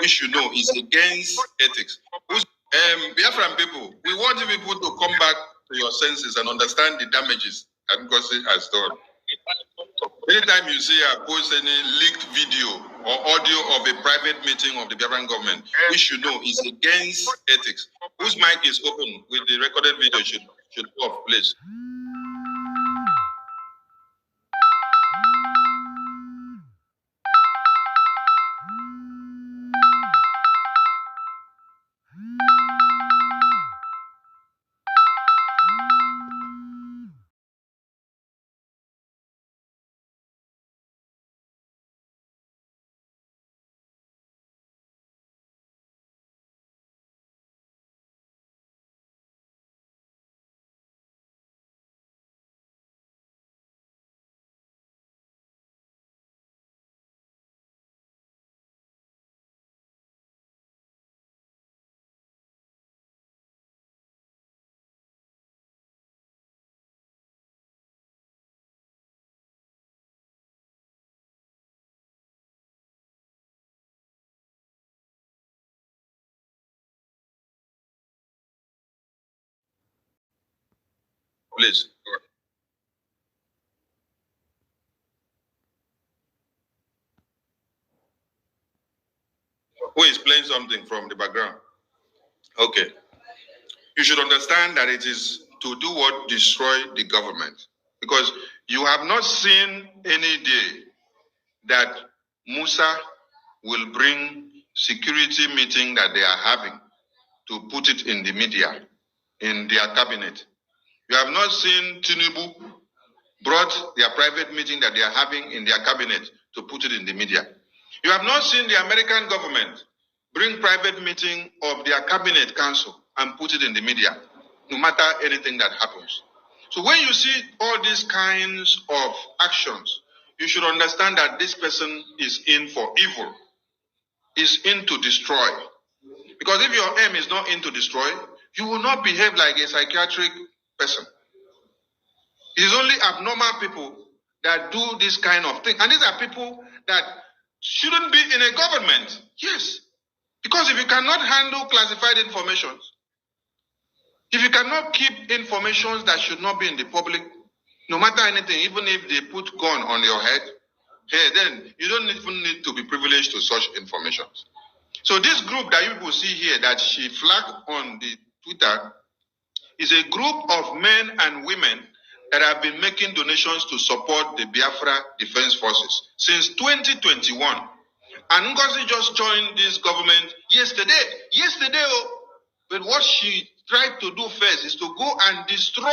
which you know is against ethics. Biafran people, we want you people to come back to your senses and understand the damages that Ngozi has done. Anytime you see her post any leaked video or audio of a private meeting of the Biafran government, which you know is against ethics, whose mic is open with the recorded video should go off, please. Please. Who is playing something from the background? Okay. You should understand that it is to do what? Destroy the government. Because you have not seen any day that Musa will bring security meeting that they are having to put it in the media, in their cabinet. You have not seen Tinubu brought their private meeting that they are having in their cabinet to put it in the media. You have not seen the American government bring private meeting of their cabinet council and put it in the media, no matter anything that happens. So when you see all these kinds of actions, you should understand that this person is in for evil, is in to destroy. Because if your aim is not in to destroy, you will not behave like a psychiatric person. It is only abnormal people that do this kind of thing. And these are people that shouldn't be in a government. Yes. Because if you cannot handle classified information, if you cannot keep information that should not be in the public, no matter anything, even if they put gun on your head, hey, then you don't even need to be privileged to such information. So this group that you will see here that she flagged on the Twitter is a group of men and women that have been making donations to support the Biafra Defense Forces since 2021. And Ngozi just joined this government yesterday. But what she tried to do first is to go and destroy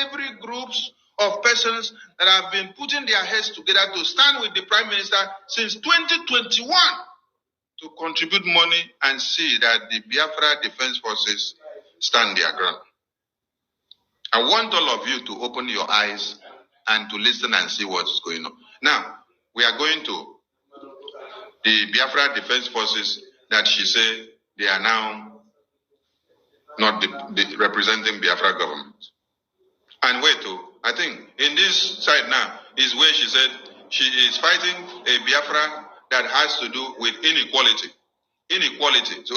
every groups of persons that have been putting their heads together to stand with the Prime Minister since 2021 to contribute money and see that the Biafra Defense Forces stand their ground. I want all of you to open your eyes and to listen and see what's going on. Now, we are going to the Biafra Defense Forces that she said they are now not representing Biafra government. And wait, I think in this side now is where she said she is fighting a Biafra that has to do with inequality. So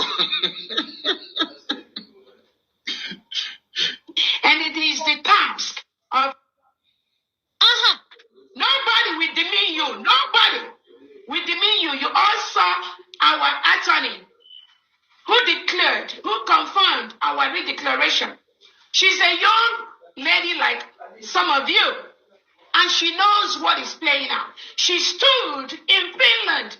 and it is the task of nobody will demean you. Nobody will demean you. You all saw our attorney who confirmed our redeclaration. She's a young lady like some of you, and she knows what is playing out. She stood in Finland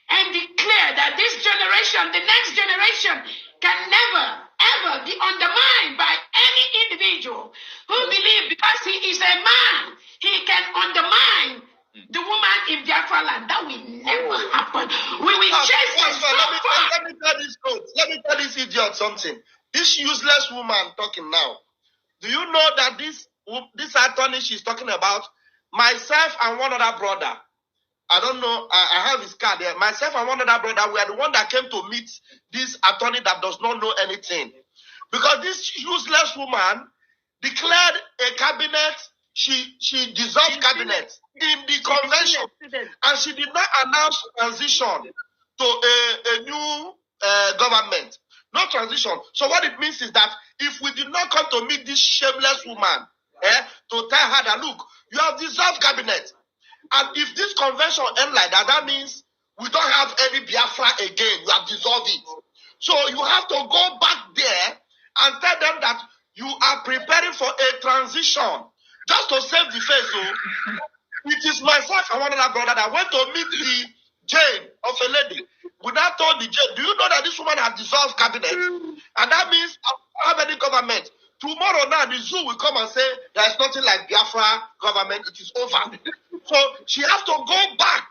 and declared that this generation, the next generation, can never, ever be undermined by any individual who believes because he is a man, he can undermine the woman in Biafra land. That will never happen. We will chase them so far. Let me tell this idiot something. This useless woman talking now. Do you know that this attorney she's talking about, myself and one other brother, I don't know, I have his card there. Myself and one other brother, we are the one that came to meet this attorney that does not know anything. Because this useless woman declared a cabinet, she dissolved cabinet in the convention. And she did not announce transition. to a new government. No transition. So what it means is that if we did not come to meet this shameless woman, to tell her that, look, you have dissolved cabinet. And if this convention ends like that, that means we don't have any Biafra again. You have dissolved it. So you have to go back there and tell them that you are preparing for a transition. Just to save the face. So it is myself and one other brother that went to meet the Jane of a lady. We now told the Jane, do you know that this woman has dissolved cabinet? And that means I don't have any government. Tomorrow now the zoo will come and say there is nothing like Biafra government, it is over. So she has to go back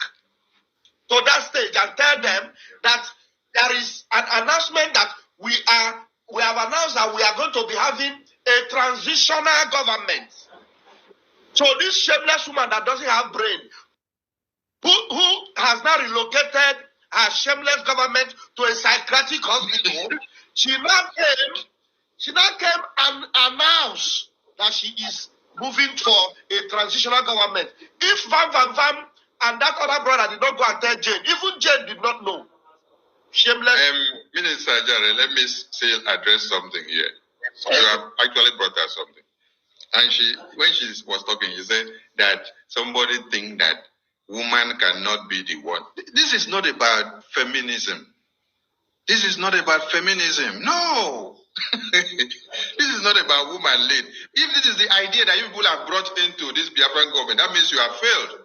to that stage and tell them that there is an announcement that we have announced that we are going to be having a transitional government. So this shameless woman that doesn't have brain, who has now relocated her shameless government to a psychiatric hospital, she now came and announced that she is moving for a transitional government. If Van and that other brother did not go and tell Jane, even Jane did not know. Shameless. Minister Jare, let me still address something here. You have actually brought up something. And when she was talking, she said that somebody think that woman cannot be the one. This is not about feminism. This is not about feminism. No. This is not about woman led. If this is the idea that you people have brought into this Biafran government, that means you have failed.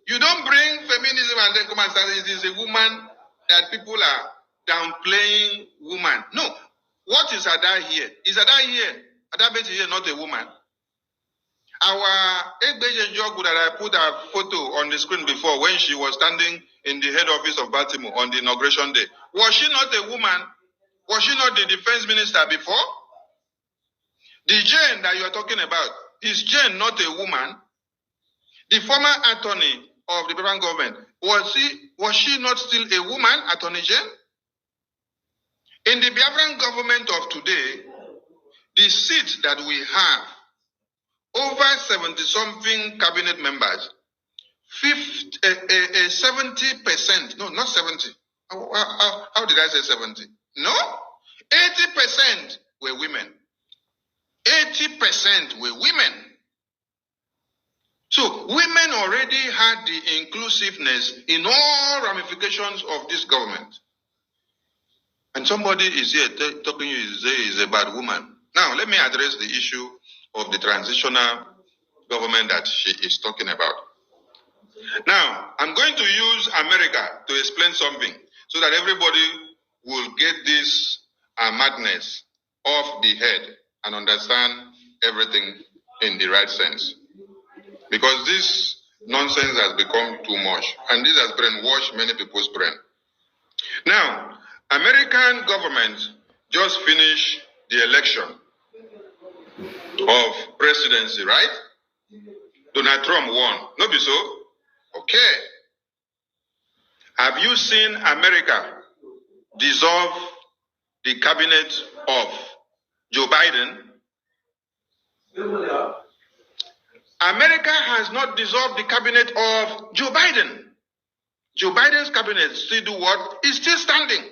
You don't bring feminism and then come and say it is a woman that people are downplaying woman. No. What is Ada here? Is Ada here? Ada Betty here not a woman? Our Ekpa'S Jogu that I put a photo on the screen before when she was standing in the head office of Baltimore on the inauguration day. Was she not a woman? Was she not the defense minister before? The Jane that you are talking about, is Jane not a woman? The former attorney of the Biafran government, was she not still a woman, Attorney Jane? In the Biafran government of today, the seat that we have, over 70-something cabinet members, 70%, no, not 70. How did I say 70? No, 80% were women. 80% were women. So women already had the inclusiveness in all ramifications of this government. And somebody is here talking to you is about woman. Now, let me address the issue of the transitional government that she is talking about. Now, I'm going to use America to explain something so that everybody will get this madness off the head and understand everything in the right sense. Because this nonsense has become too much, and this has brainwashed many people's brain. Now, American government just finished the election of presidency, right? Donald Trump won. No be so? Okay. Have you seen America dissolve the cabinet of Joe Biden? America has not dissolved the cabinet of Joe Biden. Joe Biden's cabinet still do what? It's still standing.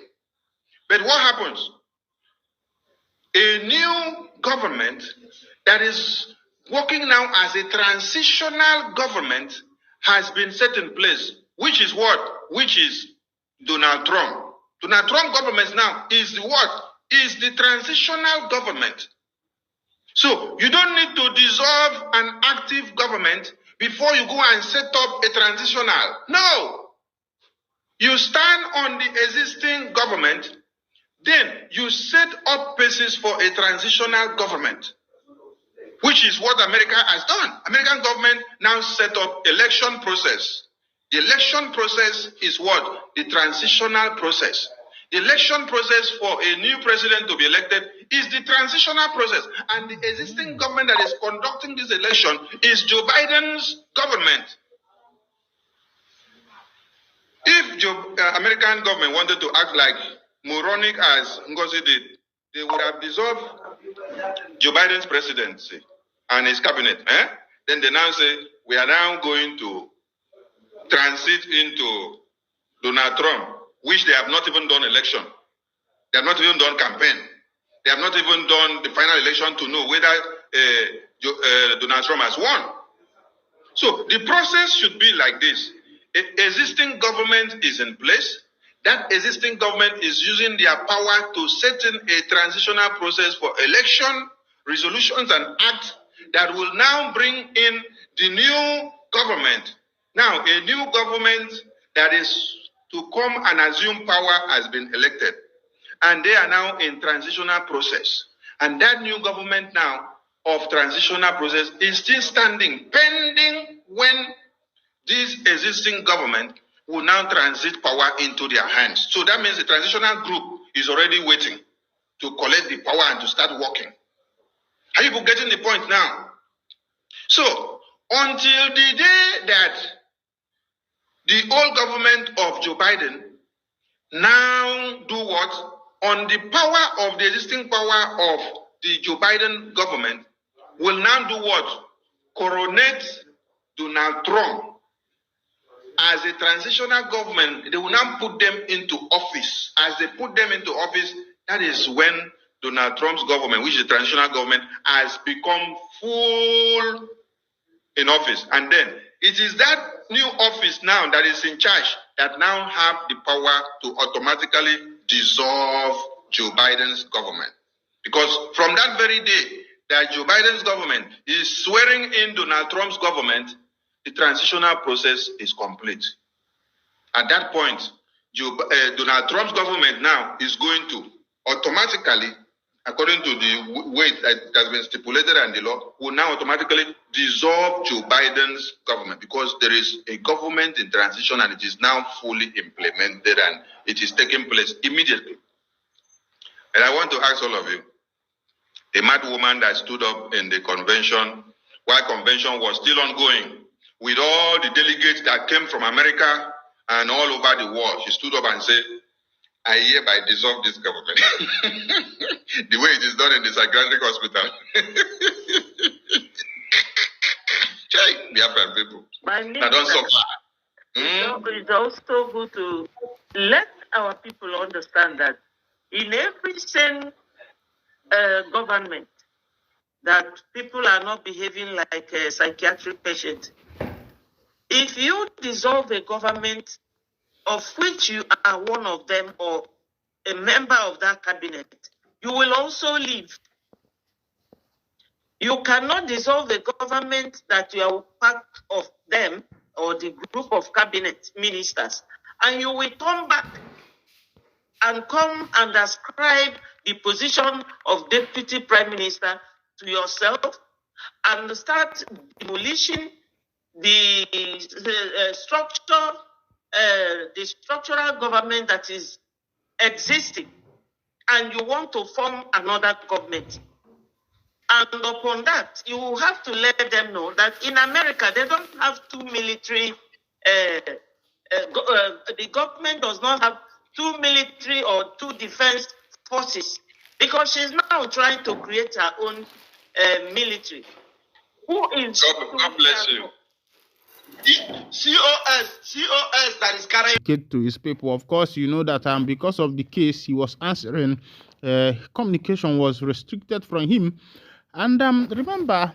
But what happens? A new government that is working now as a transitional government has been set in place. Which is what? Which is Donald Trump. Donald Trump government now is the what? Is the transitional government. So you don't need to dissolve an active government before you go and set up a transitional. No. You stand on the existing government, then you set up basis for a transitional government, which is what America has done. American government now set up election process. The election process is what? The transitional process. The election process for a new president to be elected is the transitional process. And the existing government that is conducting this election is Joe Biden's government. If American government wanted to act like moronic as Ngozi did, they would have dissolved Joe Biden's presidency and his cabinet. Then they now say, we are now going to transit into Donald Trump. which they have not even done election. They have not even done campaign. They have not even done the final election to know whether Donald Trump has won. So the process should be like this. Existing government is in place. That existing government is using their power to set in a transitional process for election, resolutions, and acts that will now bring in the new government. Now, a new government that is to come and assume power has been elected. And they are now in transitional process. And that new government now of transitional process is still standing, pending when this existing government will now transit power into their hands. So that means the transitional group is already waiting to collect the power and to start working. Are you getting the point now? So until the day that the old government of Joe Biden now do what? On the power of the existing power of the Joe Biden government will now do what? Coronate Donald Trump as a transitional government. They will now put them into office. As they put them into office, that is when Donald Trump's government, which is a transitional government, has become full in office. And then it is that new office now that is in charge that now have the power to automatically dissolve Joe Biden's government. Because from that very day that Joe Biden's government is swearing in Donald Trump's government, the transitional process is complete. At that point, Donald Trump's government now is going to automatically, according to the way that has been stipulated in the law, will now automatically dissolve Joe Biden's government because there is a government in transition and it is now fully implemented and it is taking place immediately. And I want to ask all of you, a mad woman that stood up in the convention, while convention was still ongoing, with all the delegates that came from America and all over the world, she stood up and said, I hereby dissolve this government. The way it is done in the psychiatric hospital. Biafra people. I don't suffer. It's also good to let our people understand that in every sane government, that people are not behaving like a psychiatric patient. If you dissolve a government of which you are one of them or a member of that cabinet, you will also leave. You cannot dissolve a government that you are part of them or the group of cabinet ministers, and you will come back and come and ascribe the position of deputy prime minister to yourself and start demolishing the structural government that is existing, and you want to form another government. And upon that, you will have to let them know that in America, they don't have two military, the government does not have two military or two defense forces, because she's now trying to create her own military. Who is... God bless you. COS that is carrying to his people. Of course, you know that because of the case he was answering, communication was restricted from him. And remember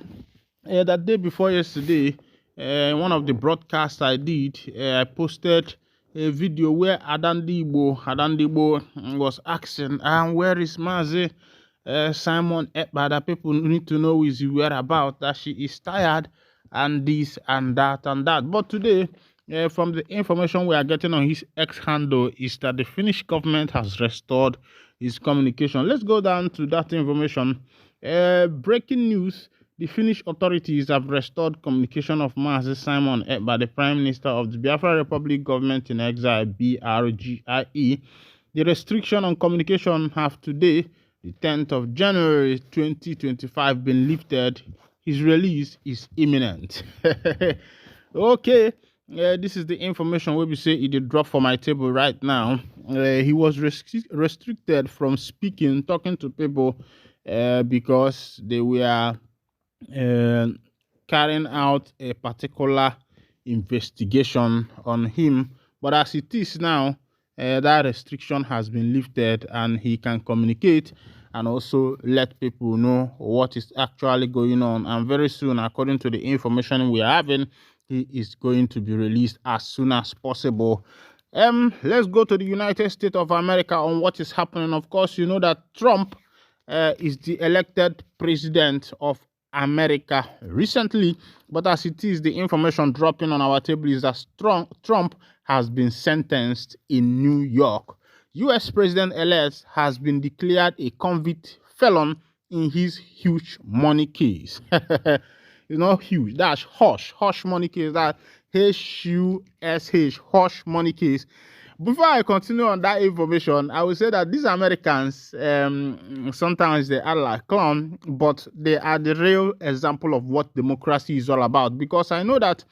that day before yesterday, one of the broadcasts I did, I posted a video where Adandibo was asking, where is Mazi Simon Ekpa? That people need to know his whereabouts, that she is tired and this and that and that. But today, from the information we are getting on his X handle, is that the Finnish government has restored his communication. Let's go down to that information. Breaking news: the Finnish authorities have restored communication of Mazi Simon Ekpa, the Prime Minister of the Biafra Republic Government in Exile, BRGIE. The restriction on communication have today, the 10th of January 2025, been lifted. His release is imminent. Okay, this is the information where we say it did drop for my table right now. He was restricted from speaking, talking to people, because they were carrying out a particular investigation on him. But as it is now, that restriction has been lifted and he can communicate and also let people know what is actually going on. And very soon, according to the information we are having, he is going to be released as soon as possible. Let's go to the United States of America on what is happening. Of course, you know that Trump is the elected president of America recently, but as it is, the information dropping on our table is that Trump has been sentenced in New York. U.S. President-elect has been declared a convict felon in his huge money case. It's not huge, that's hush money case, that Hush hush money case. Before I continue on that information, I will say that these Americans, sometimes they are like clown, but they are the real example of what democracy is all about. Because I know that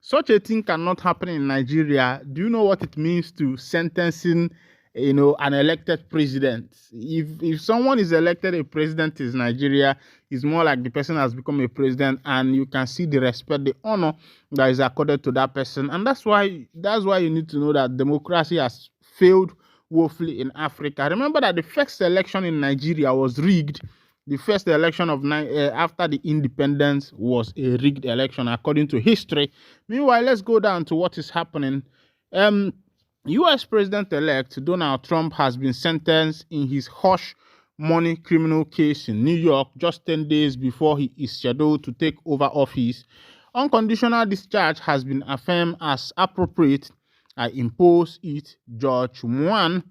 such a thing cannot happen in Nigeria. Do you know what it means to sentencing, an elected president? If someone is elected a president in Nigeria, it's more like the person has become a president, and you can see the respect, the honor that is accorded to that person. And that's why you need to know that democracy has failed woefully in Africa. Remember that the first election in Nigeria was rigged. The first election of after the independence was a rigged election according to history. Meanwhile, let's go down to what is happening. U.S. President-elect Donald Trump has been sentenced in his hush money criminal case in New York just 10 days before he is scheduled to take over office. Unconditional discharge has been affirmed as appropriate. I impose it, Judge Juan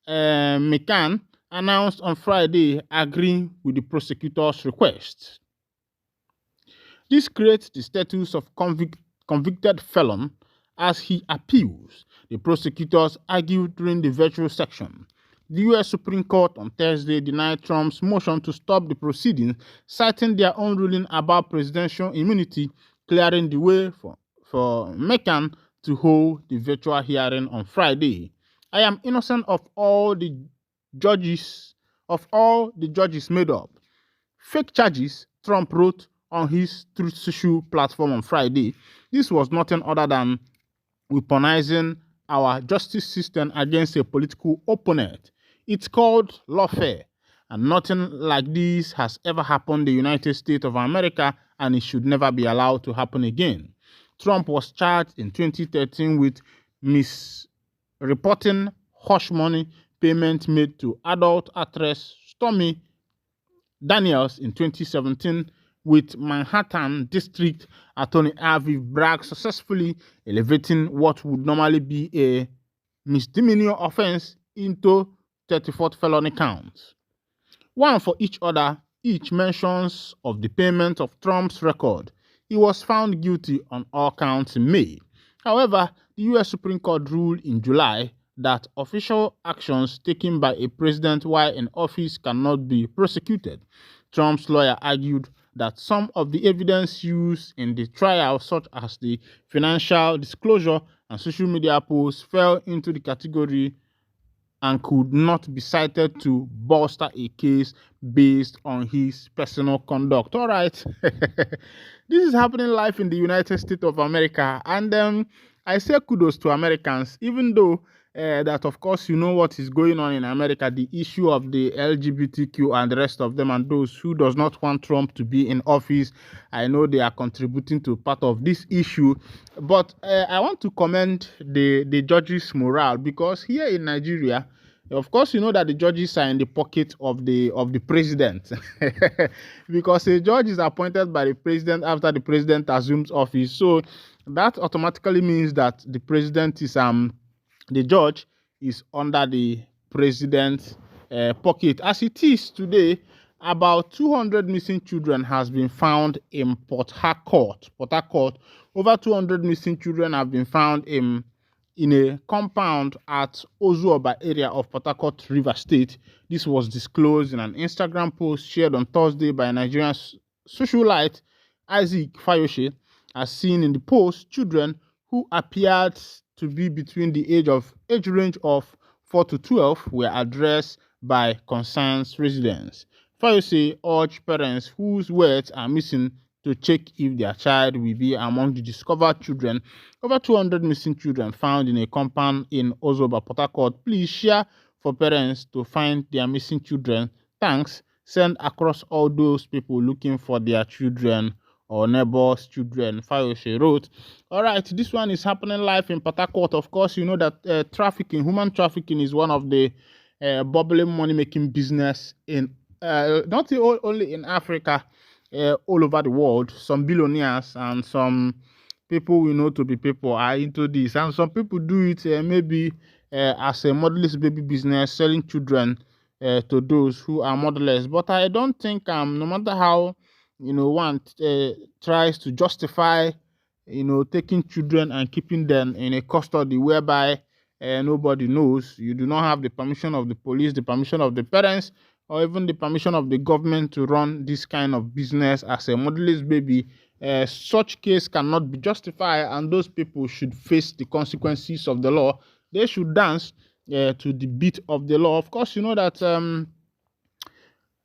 McCann announced on Friday, agreeing with the prosecutor's request. This creates the status of convicted felon as he appeals, the prosecutors argued during the virtual section. The U.S. Supreme Court on Thursday denied Trump's motion to stop the proceedings, citing their own ruling about presidential immunity, clearing the way for McCann to hold the virtual hearing on Friday. I am innocent of all the judges made up. Fake charges, Trump wrote on his Truth Social platform on Friday. This was nothing other than weaponizing our justice system against a political opponent. It's called lawfare, and nothing like this has ever happened in the United States of America, and it should never be allowed to happen again. Trump was charged in 2013 with misreporting hush money payment made to adult actress Stormy Daniels in 2017, with Manhattan District Attorney Aviv Bragg successfully elevating what would normally be a misdemeanor offense into 34th felony counts. One for each mentions of the payment of Trump's record. He was found guilty on all counts in May. However, the U.S. Supreme Court ruled in July that official actions taken by a president while in office cannot be prosecuted. Trump's lawyer argued that some of the evidence used in the trial, such as the financial disclosure and social media posts, fell into the category and could not be cited to bolster a case based on his personal conduct. All right. This is happening live in the United States of America. And I say kudos to Americans, even though that, of course, you know what is going on in America, the issue of the LGBTQ and the rest of them, and those who does not want Trump to be in office. I know they are contributing to part of this issue, but I want to commend the judges' morale, because here in Nigeria, of course, you know that the judges are in the pocket of the president, because a judge is appointed by the president after the president assumes office. So that automatically means that the president is the judge is under the president's pocket. As it is today, about 200 missing children has been found in Port Harcourt. Over 200 missing children have been found in a compound at Ozuoba area of Port Harcourt, River State. This was disclosed in an Instagram post shared on Thursday by Nigerian socialite Isaac Fayose. As seen in the post, children who appeared to be between the age range of 4 to 12 were addressed by concerned residents. Fayose urged parents whose words are missing to check if their child will be among the discovered children. Over 200 missing children found in a compound in Ozoba, Port Harcourt. Please share for parents to find their missing children. Thanks. Send across all those people looking for their children or neighbors' children. Fayose wrote. All right, this one is happening live in Port Harcourt. Of course, you know that trafficking, human trafficking, is one of the bubbling money-making business in not only in Africa, all over the world. Some billionaires and some people we know to be people are into this, and some people do it maybe as a motherless baby business, selling children to those who are motherless. But I don't think no matter how one tries to justify taking children and keeping them in a custody whereby nobody knows, you do not have the permission of the police, the permission of the parents, or even the permission of the government to run this kind of business as a motherless baby. Such case cannot be justified, and those people should face the consequences of the law. They should dance to the beat of the law. Of course, you know that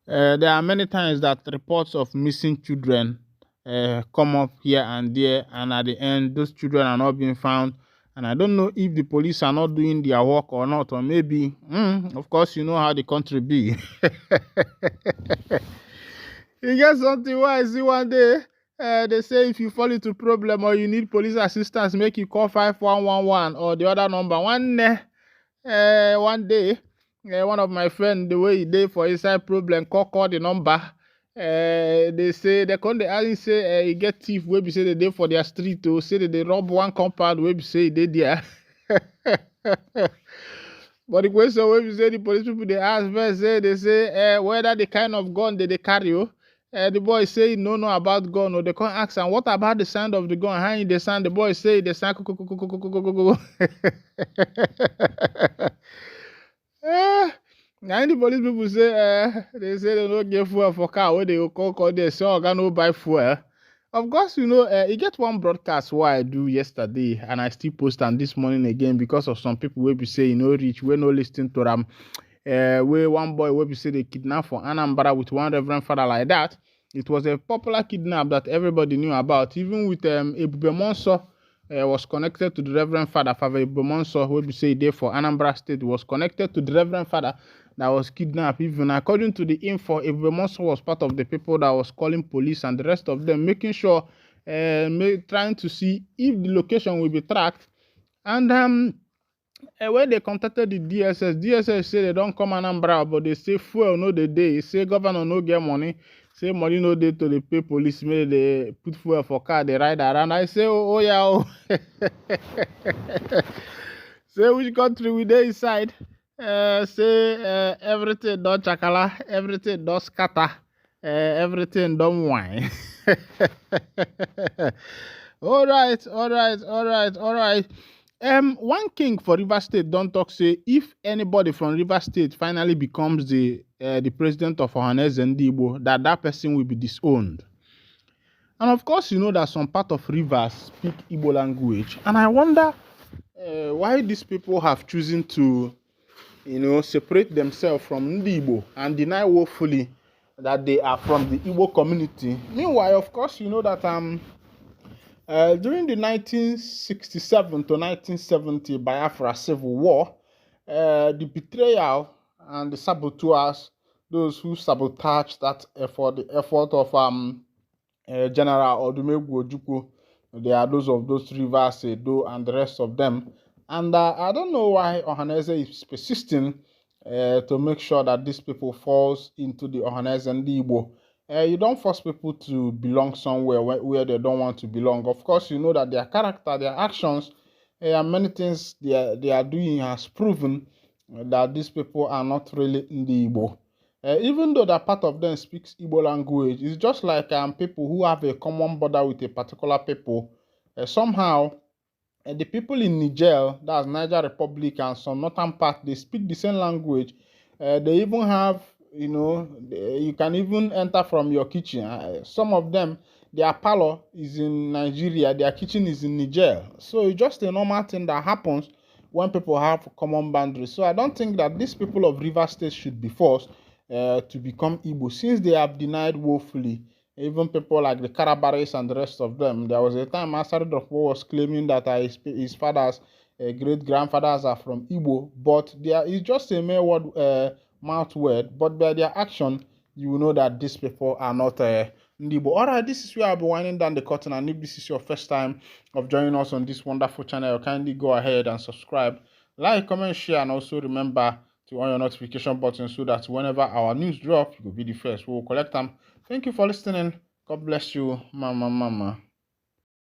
there are many times that reports of missing children come up here and there, and at the end, those children are not being found. And I don't know if the police are not doing their work or not, or maybe, of course, you know how the country be. You get something where I see one day, they say if you fall into problem or you need police assistance, make you call 5111 or the other number. One day, one of my friends, the way he did for inside problem, call the number. They say they come, they say he get thief wey be say they dey for their street to say that they rob one compound wey be say they there. But the question wey be say the police people they ask first, they say whether the kind of gun they carry. The boy say he no know about gun, or they can't ask him what about the sound of the gun, how in the sound. The boy say the sound now the police people say they say they don't get fuel for car where they go call they say oga no buy fuel. Of course, you know, you get one broadcast what I do yesterday, and I still post on this morning again because of some people will be saying no reach, we no listening to them. Where one boy will be say they kidnap for Anambra with one reverend father like that. It was a popular kidnap that everybody knew about, even with Ebube Monso was connected to the reverend father. Father Ebube Monso, will be say there for Anambra State, was connected to the reverend father that was kidnapped. Even according to the info, Ekpa'S monster was part of the people that was calling police and the rest of them, making sure, trying to see if the location will be tracked. And when they contacted the DSS say they don't come Anambra, but they say fuel no the day. Say governor no get money. Say money no day to the pay police. Maybe they put fuel for car, they ride around. I say, oh yeah, oh. Say which country we dey inside? Say everything don chakala, everything don scatter, everything don whine. All right. One king for Rivers State don't talk say if anybody from Rivers State finally becomes the president of Ohaneze Ndigbo, that person will be disowned. And of course, you know that some part of Rivers speak Igbo language, and I wonder why these people have chosen to, separate themselves from Ndigbo and deny woefully that they are from the Igbo community. Meanwhile, of course, you know that during the 1967 to 1970 Biafra Civil War, the betrayal and the saboteurs, those who sabotaged that effort, the effort of General Odumegwu Ojukwu, they are those of those Rivers, Edo, and the rest of them. And I don't know why Ohaneze is persisting to make sure that these people falls into the Ohaneze and the Igbo. You don't force people to belong somewhere where they don't want to belong. Of course, you know that their character, their actions, and many things they are doing has proven that these people are not really in the Igbo. Even though that part of them speaks Igbo language, it's just like people who have a common border with a particular people. Somehow, the people in Niger, that's Niger Republic, and some northern part, they speak the same language. They even have, you can even enter from your kitchen. Some of them, their parlor is in Nigeria, their kitchen is in Niger. So it's just a normal thing that happens when people have common boundaries. So I don't think that these people of Rivers State should be forced to become Igbo, since they have denied woefully even people like the Karabaris and the rest of them. There was a time Master was claiming that his father's great grandfathers are from Igbo, but it's just a mere word, mouth word, but by their action, you will know that these people are not Igbo. Alright, this is where I'll be winding down the curtain, and if this is your first time of joining us on this wonderful channel, kindly go ahead and subscribe, like, comment, share, and also remember to on your notification button so that whenever our news drop, you will be the first. We will collect them. Thank you for listening. God bless you, mama.